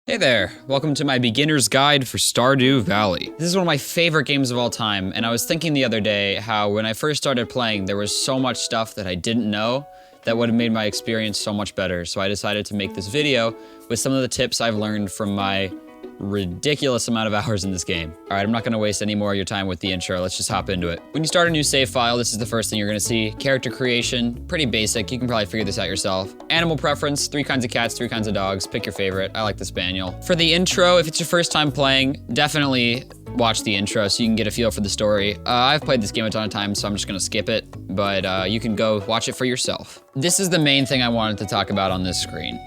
Hey there, welcome to my beginner's guide for Stardew Valley. This is one of my favorite games of all time, and I was thinking the other day how when I first started playing, there was so much stuff that I didn't know that would have made my experience so much better. So I decided to make this video with some of the tips I've learned from my ridiculous amount of hours in this game. All right, I'm not gonna waste any more of your time with the intro. Let's just hop into it. When you start a new save file, this is the first thing you're gonna see. Character creation, pretty basic. You can probably figure this out yourself. Animal preference, 3 kinds of cats, 3 kinds of dogs. Pick your favorite. I like the spaniel. For the intro, if it's your first time playing, definitely watch the intro so you can get a feel for the story. I've played this game a ton of times, so I'm just gonna skip it, but you can go watch it for yourself. This is the main thing I wanted to talk about on this screen.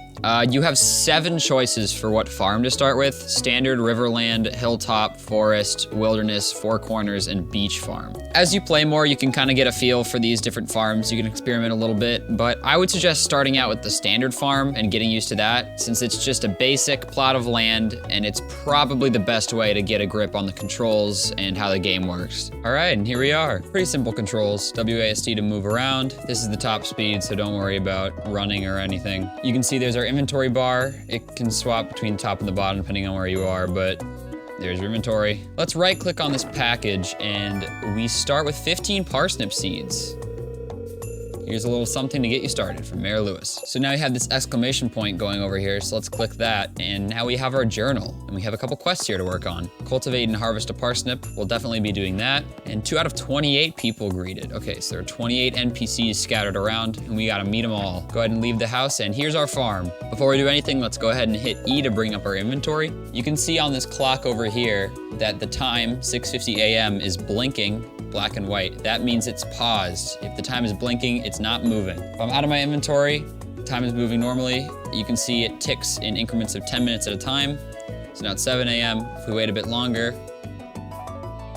You have 7 choices for what farm to start with: standard, riverland, hilltop, forest, wilderness, four corners, and beach farm. As you play more, you can kind of get a feel for these different farms. You can experiment a little bit, but I would suggest starting out with the standard farm and getting used to that, since it's just a basic plot of land, and it's probably the best way to get a grip on the controls and how the game works. All right, and here we are. Pretty simple controls. WASD to move around. This is the top speed, so don't worry about running or anything. You can see there's our inventory bar. It can swap between top and the bottom depending on where you are, but there's your inventory. Let's right click on this package and we start with 15 parsnip seeds. Here's a little something to get you started from Mayor Lewis. So now you have this exclamation point going over here, so let's click that, and now we have our journal, and we have a couple quests here to work on. Cultivate and harvest a parsnip, we'll definitely be doing that, and 2 out of 28 people greeted. Okay, so there are 28 NPCs scattered around, and we gotta meet them all. Go ahead and leave the house, and here's our farm. Before we do anything, let's go ahead and hit E to bring up our inventory. You can see on this clock over here that the time, 6:50 a.m., is blinking, black and white. That means it's paused. If the time is blinking, it's not moving. If I'm out of my inventory, time is moving normally. You can see it ticks in increments of 10 minutes at a time. So now it's 7 a.m. If we wait a bit longer,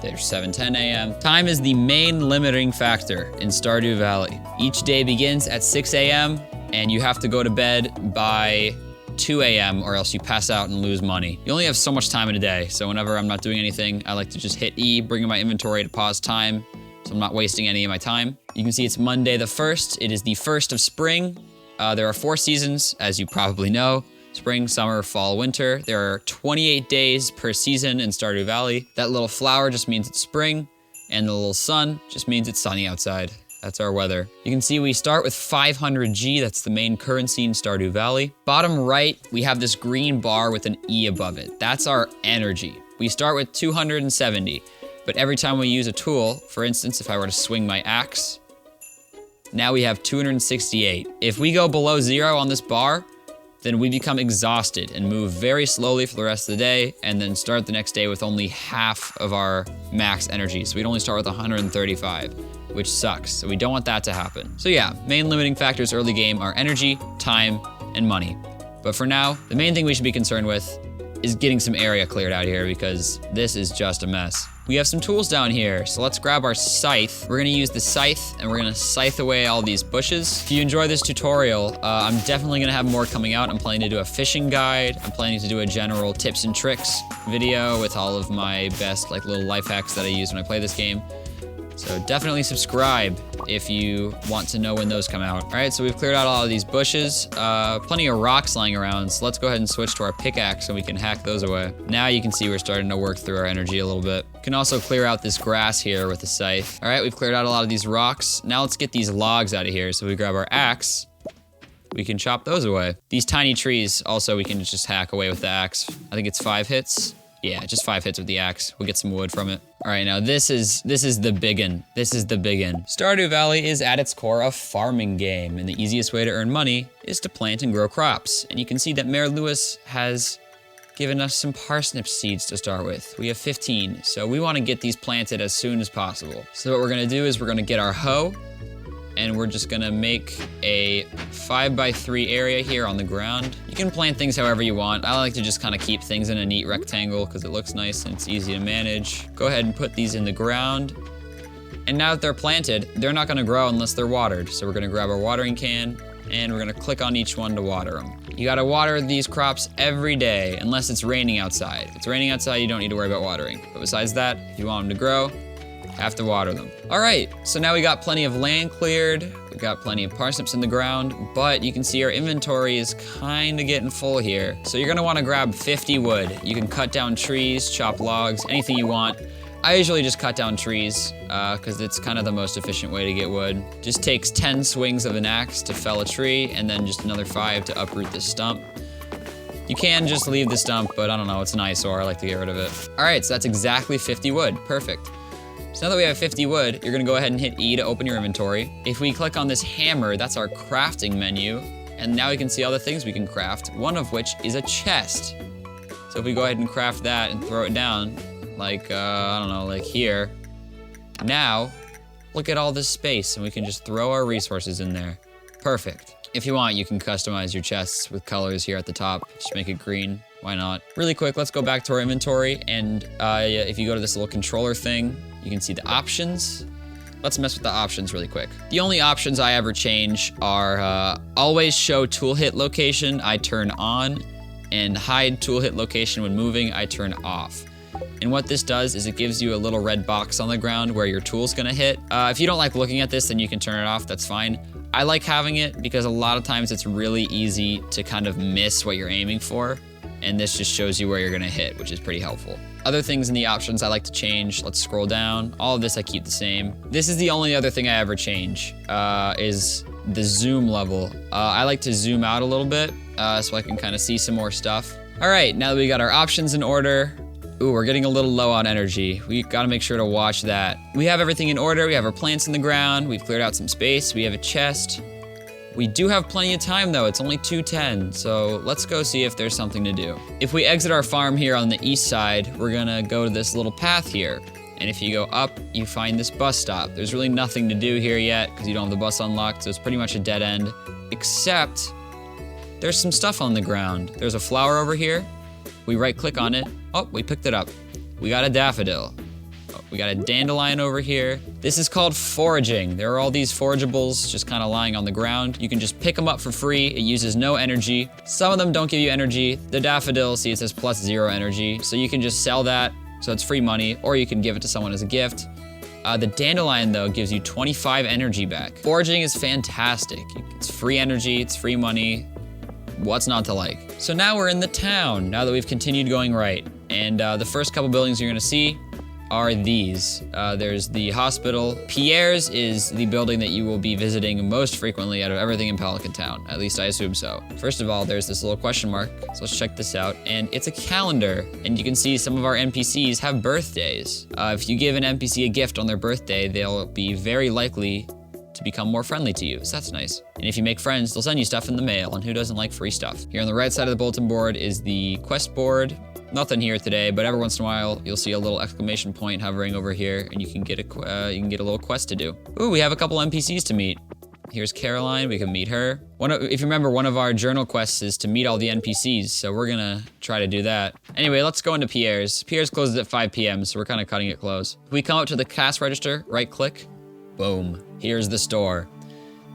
there's 7:10 a.m. Time is the main limiting factor in Stardew Valley. Each day begins at 6 a.m. and you have to go to bed by 2 a.m. or else you pass out and lose money. You only have so much time in a day, so whenever I'm not doing anything, I like to just hit E, bring in my inventory to pause time, so I'm not wasting any of my time. You can see it's Monday the 1st. It is the 1st of spring. There are 4 seasons, as you probably know: spring, summer, fall, winter. There are 28 days per season in Stardew Valley. That little flower just means it's spring, and the little sun just means it's sunny outside. That's our weather. You can see we start with 500G, that's the main currency in Stardew Valley. Bottom right, we have this green bar with an E above it. That's our energy. We start with 270, but every time we use a tool, for instance, if I were to swing my axe, now we have 268. If we go below 0 on this bar, then we become exhausted and move very slowly for the rest of the day, and then start the next day with only half of our max energy. So we'd only start with 135. Which sucks, so we don't want that to happen. So yeah, main limiting factors early game are energy, time, and money. But for now, the main thing we should be concerned with is getting some area cleared out here, because this is just a mess. We have some tools down here, so let's grab our scythe. We're gonna use the scythe, and we're gonna scythe away all these bushes. If you enjoy this tutorial, I'm definitely gonna have more coming out. I'm planning to do a fishing guide. I'm planning to do a general tips and tricks video with all of my best little life hacks that I use when I play this game. So definitely subscribe if you want to know when those come out. All right, so we've cleared out all of these bushes. Plenty of rocks lying around, so let's go ahead and switch to our pickaxe so we can hack those away. Now you can see we're starting to work through our energy a little bit. You can also clear out this grass here with the scythe. All right, we've cleared out a lot of these rocks. Now let's get these logs out of here. So we grab our axe, we can chop those away. These tiny trees also we can just hack away with the axe. I think it's 5 hits. Yeah, just 5 hits with the axe. We'll get some wood from it. All right, now this is the biggin. This is the biggin. Stardew Valley is at its core a farming game, and the easiest way to earn money is to plant and grow crops. And you can see that Mayor Lewis has given us some parsnip seeds to start with. We have 15, so we want to get these planted as soon as possible. So what we're gonna do is we're gonna get our hoe, and we're just gonna make a 5x3 area here on the ground. You can plant things however you want. I like to just kind of keep things in a neat rectangle because it looks nice and it's easy to manage. Go ahead and put these in the ground. And now that they're planted, they're not gonna grow unless they're watered. So we're gonna grab our watering can and we're gonna click on each one to water them. You gotta water these crops every day unless it's raining outside. If it's raining outside, you don't need to worry about watering. But besides that, if you want them to grow, Have to water them. All right, so now we got plenty of land cleared. We got plenty of parsnips in the ground, but you can see our inventory is kind of getting full here. So you're gonna wanna grab 50 wood. You can cut down trees, chop logs, anything you want. I usually just cut down trees because it's kind of the most efficient way to get wood. Just takes 10 swings of an axe to fell a tree and then just another 5 to uproot the stump. You can just leave the stump, but I don't know, it's an eyesore, I like to get rid of it. All right, so that's exactly 50 wood, perfect. So now that we have 50 wood, you're gonna go ahead and hit E to open your inventory. If we click on this hammer, that's our crafting menu. And now we can see all the things we can craft, one of which is a chest. So if we go ahead and craft that and throw it down, like, I don't know, like here. Now, look at all this space and we can just throw our resources in there. Perfect. If you want, you can customize your chests with colors here at the top. Just make it green, why not? Really quick, let's go back to our inventory and if you go to this little controller thing, you can see the options. Let's mess with the options really quick. The only options I ever change are always show tool hit location, I turn on, and hide tool hit location when moving, I turn off. And what this does is it gives you a little red box on the ground where your tool's gonna hit. If you don't like looking at this, then you can turn it off, that's fine. I like having it because a lot of times it's really easy to kind of miss what you're aiming for. And this just shows you where you're gonna hit, which is pretty helpful. Other things in the options I like to change, let's scroll down. All of this I keep the same. This is the only other thing I ever change, is the zoom level. I like to zoom out a little bit so I can kind of see some more stuff. All right, now that we got our options in order, ooh, we're getting a little low on energy. We gotta make sure to watch that. We have everything in order. We have our plants in the ground. We've cleared out some space. We have a chest. We do have plenty of time though. It's only 2:10, so let's go see if there's something to do. If we exit our farm here on the east side, we're gonna go to this little path here. And if you go up, you find this bus stop. There's really nothing to do here yet because you don't have the bus unlocked, so it's pretty much a dead end. Except, there's some stuff on the ground. There's a flower over here. We right click on it. Oh, we picked it up. We got a daffodil. Oh, we got a dandelion over here. This is called foraging. There are all these forageables just kind of lying on the ground. You can just pick them up for free. It uses no energy. Some of them don't give you energy. The daffodil, see it says +0 energy. So you can just sell that, so it's free money, or you can give it to someone as a gift. The dandelion though gives you 25 energy back. Foraging is fantastic. It's free energy, it's free money. What's not to like? So now we're in the town, now that we've continued going right. And the first couple buildings you're gonna see are these. There's the hospital. Pierre's is the building that you will be visiting most frequently out of everything in Pelican Town. At least I assume so. First of all, there's this little question mark. So let's check this out. And it's a calendar. And you can see some of our NPCs have birthdays. If you give an NPC a gift on their birthday, they'll be very likely to become more friendly to you, so that's nice. And if you make friends, they'll send you stuff in the mail, and who doesn't like free stuff? Here on the right side of the bulletin board is the quest board. Nothing here today, but every once in a while, you'll see a little exclamation point hovering over here, and you can get a little quest to do. Ooh, we have a couple NPCs to meet. Here's Caroline, we can meet her. If you remember, one of our journal quests is to meet all the NPCs, so we're gonna try to do that. Anyway, let's go into Pierre's. Pierre's closes at 5 p.m., so we're kind of cutting it close. If we come up to the cash register, right click, boom, here's the store.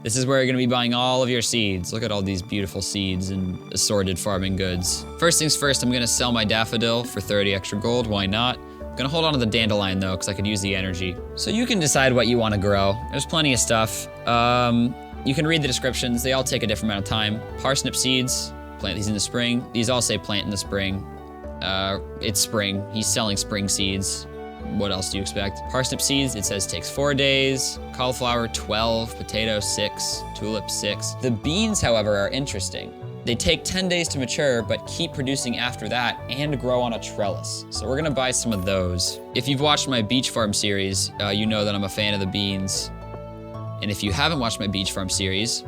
This is where you're gonna be buying all of your seeds. Look at all these beautiful seeds and assorted farming goods. First things first, I'm gonna sell my daffodil for 30 extra gold, why not? I'm gonna hold on to the dandelion though, because I could use the energy. So you can decide what you wanna grow. There's plenty of stuff. You can read the descriptions, they all take a different amount of time. Parsnip seeds, plant these in the spring. These all say plant in the spring. It's spring, he's selling spring seeds. What else do you expect? Parsnip seeds, it says takes 4 days. Cauliflower, 12. Potato, 6. Tulip, 6. The beans, however, are interesting. They take 10 days to mature, but keep producing after that and grow on a trellis. So we're gonna buy some of those. If you've watched my beach farm series, you know that I'm a fan of the beans. And if you haven't watched my beach farm series,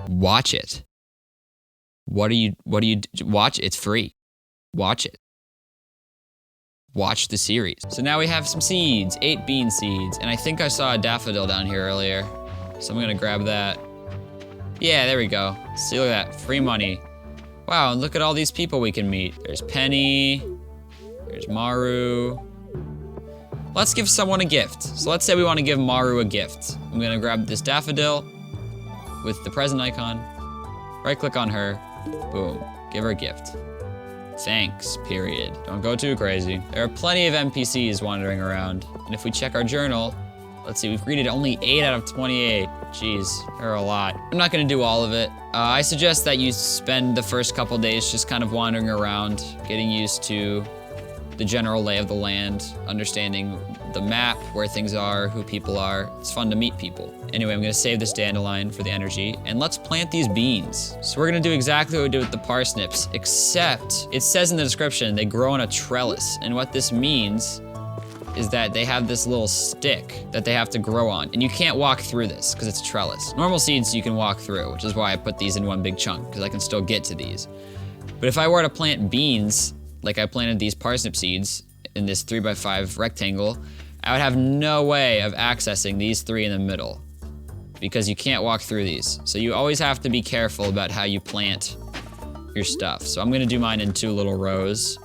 watch it. What do you watch? It's free. Watch it. Watch the series. So now we have some seeds, 8 bean seeds, and I think I saw a daffodil down here earlier. So I'm gonna grab that. Yeah, there we go. See, look at that, free money. Wow, and look at all these people we can meet. There's Penny, there's Maru. Let's give someone a gift. So let's say we wanna give Maru a gift. I'm gonna grab this daffodil with the present icon, right click on her, boom, give her a gift. Thanks, period. Don't go too crazy. There are plenty of NPCs wandering around. And if we check our journal, let's see, we've greeted only 8 out of 28. Jeez, there are a lot. I'm not gonna do all of it. I suggest that you spend the first couple days just kind of wandering around, getting used to the general lay of the land, understanding the map, where things are, who people are. It's fun to meet people. Anyway, I'm gonna save this dandelion for the energy, and let's plant these beans. So we're gonna do exactly what we did with the parsnips, except it says in the description they grow on a trellis, and what this means is that they have this little stick that they have to grow on, and you can't walk through this because it's a trellis. Normal seeds you can walk through, which is why I put these in one big chunk, because I can still get to these. But if I were to plant beans, like I planted these parsnip seeds in this 3x5 rectangle, I would have no way of accessing these 3 in the middle because you can't walk through these. So you always have to be careful about how you plant your stuff. So I'm gonna do mine in 2 little rows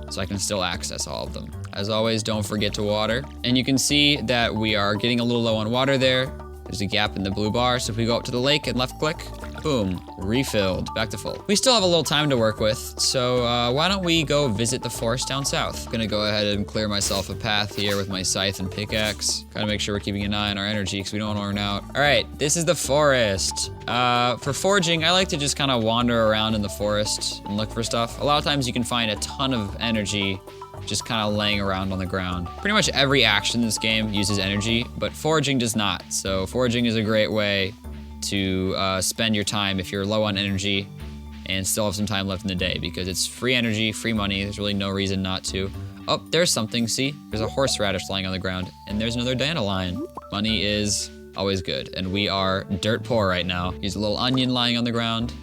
so I can still access all of them. As always, don't forget to water. And you can see that we are getting a little low on water there. There's a gap in the blue bar, so if we go up to the lake and left click, boom, refilled, back to full. We still have a little time to work with, so why don't we go visit the forest down south? I'm gonna go ahead and clear myself a path here with my scythe and pickaxe. Gotta make sure we're keeping an eye on our energy because we don't want to run out. All right, this is the forest. For foraging, I like to just kind of wander around in the forest and look for stuff. A lot of times you can find a ton of energy just kind of laying around on the ground. Pretty much every action in this game uses energy, but foraging does not. So foraging is a great way to spend your time if you're low on energy and still have some time left in the day, because it's free energy, free money. There's really no reason not to. Oh, there's something, see? There's a horseradish lying on the ground, and there's another dandelion. Money is always good, and we are dirt poor right now. Here's a little onion lying on the ground.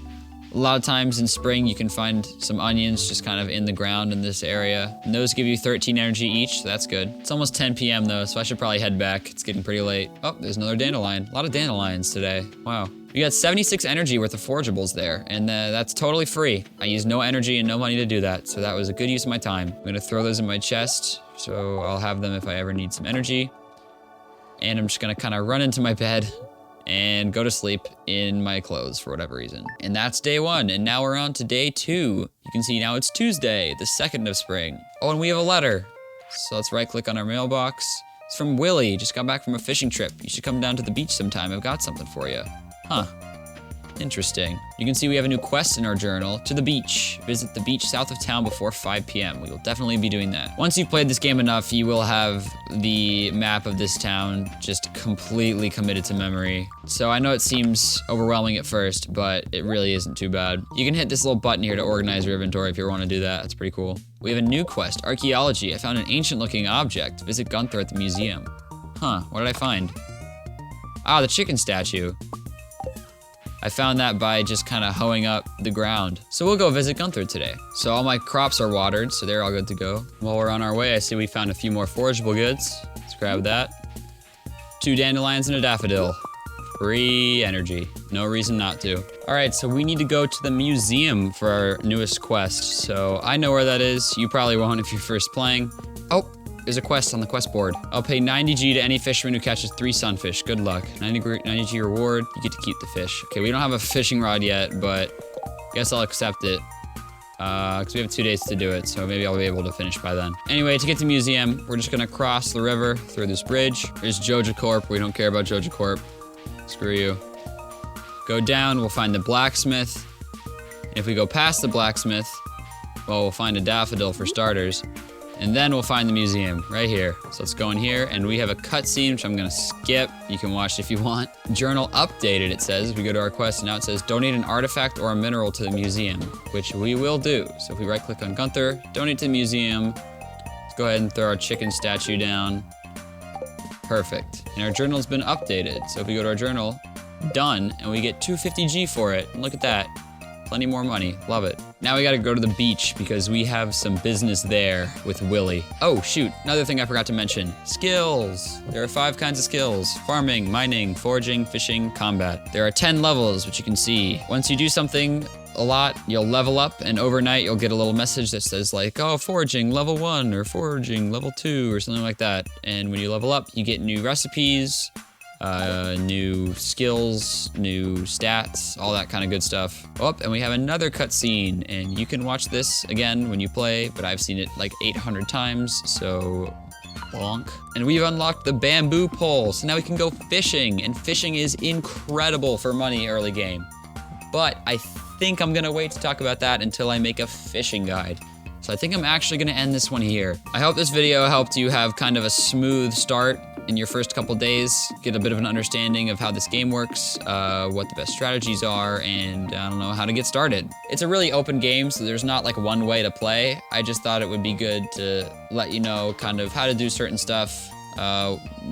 A lot of times in spring, you can find some onions just kind of in the ground in this area. And those give you 13 energy each, so that's good. It's almost 10 p.m. though, so I should probably head back. It's getting pretty late. Oh, there's another dandelion. A lot of dandelions today. Wow. We got 76 energy worth of forageables there, and that's totally free. I used no energy and no money to do that, so that was a good use of my time. I'm gonna throw those in my chest, so I'll have them if I ever need some energy. And I'm just gonna kind of run into my bed and go to sleep in my clothes for whatever reason. And that's day 1, and now we're on to day 2. You can see now it's Tuesday, the 2nd of spring. Oh, and we have a letter. So let's right click on our mailbox. It's from Willie, just got back from a fishing trip. You should come down to the beach sometime, I've got something for you. Huh. Interesting. You can see we have a new quest in our journal. To the beach. Visit the beach south of town before 5 p.m. We will definitely be doing that. Once you've played this game enough, you will have the map of this town just completely committed to memory. So I know it seems overwhelming at first, but it really isn't too bad. You can hit this little button here to organize your inventory if you want to do that. That's pretty cool. We have a new quest, Archaeology. I found an ancient looking object. Visit Gunther at the museum. Huh, what did I find? Ah, the chicken statue. I found that by just kind of hoeing up the ground. So we'll go visit Gunther today. So all my crops are watered, so they're all good to go. While we're on our way, I see we found a few more forageable goods. Let's grab that. 2 dandelions and a daffodil. Free energy. No reason not to. All right, so we need to go to the museum for our newest quest. So I know where that is. You probably won't if you're first playing. Oh, there's a quest on the quest board. I'll pay 90G to any fisherman who catches 3 sunfish. Good luck. 90G reward, you get to keep the fish. Okay, we don't have a fishing rod yet, but I guess I'll accept it. Because we have 2 days to do it, so maybe I'll be able to finish by then. Anyway, to get to the museum, we're just gonna cross the river through this bridge. There's Joja Corp. We don't care about Joja Corp. Screw you. Go down, we'll find the blacksmith. And if we go past the blacksmith, well, we'll find a daffodil for starters. And then we'll find the museum right here. So let's go in here, and we have a cutscene, which I'm gonna skip. You can watch if you want. Journal updated, it says. We go to our quest, and now it says donate an artifact or a mineral to the museum, which we will do. So if we right click on Gunther, donate to the museum. Let's go ahead and throw our chicken statue down. Perfect. And our journal's been updated. So if we go to our journal, done, and we get 250G for it. And look at that. Plenty more money. Love it. Now we gotta go to the beach because we have some business there with Willie. Oh, shoot. Another thing I forgot to mention. Skills. There are 5 kinds of skills. Farming, mining, foraging, fishing, combat. There are 10 levels, which you can see. Once you do something a lot, you'll level up, and overnight you'll get a little message that says like, oh, foraging level 1 or foraging level 2 or something like that. And when you level up, you get new recipes, new skills, new stats, all that kind of good stuff. Oh, and we have another cutscene, and you can watch this again when you play, but I've seen it like 800 times, so bonk. And we've unlocked the bamboo pole, so now we can go fishing, and fishing is incredible for money early game. But I think I'm gonna wait to talk about that until I make a fishing guide. So I think I'm actually gonna end this one here. I hope this video helped you have kind of a smooth start in your first couple days, get a bit of an understanding of how this game works, what the best strategies are, and I don't know, how to get started. It's a really open game, so there's not like one way to play. I just thought it would be good to let you know kind of how to do certain stuff,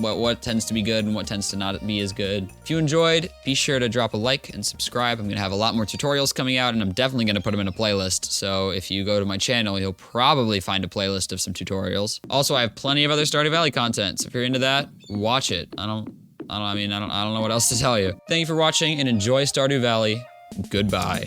what tends to be good and what tends to not be as good. If you enjoyed, be sure to drop a like and subscribe. I'm gonna have a lot more tutorials coming out, and I'm definitely gonna put them in a playlist. So if you go to my channel, you'll probably find a playlist of some tutorials. Also, I have plenty of other Stardew Valley content, so if you're into that, watch it. I don't know what else to tell you. Thank you for watching and enjoy Stardew Valley. Goodbye.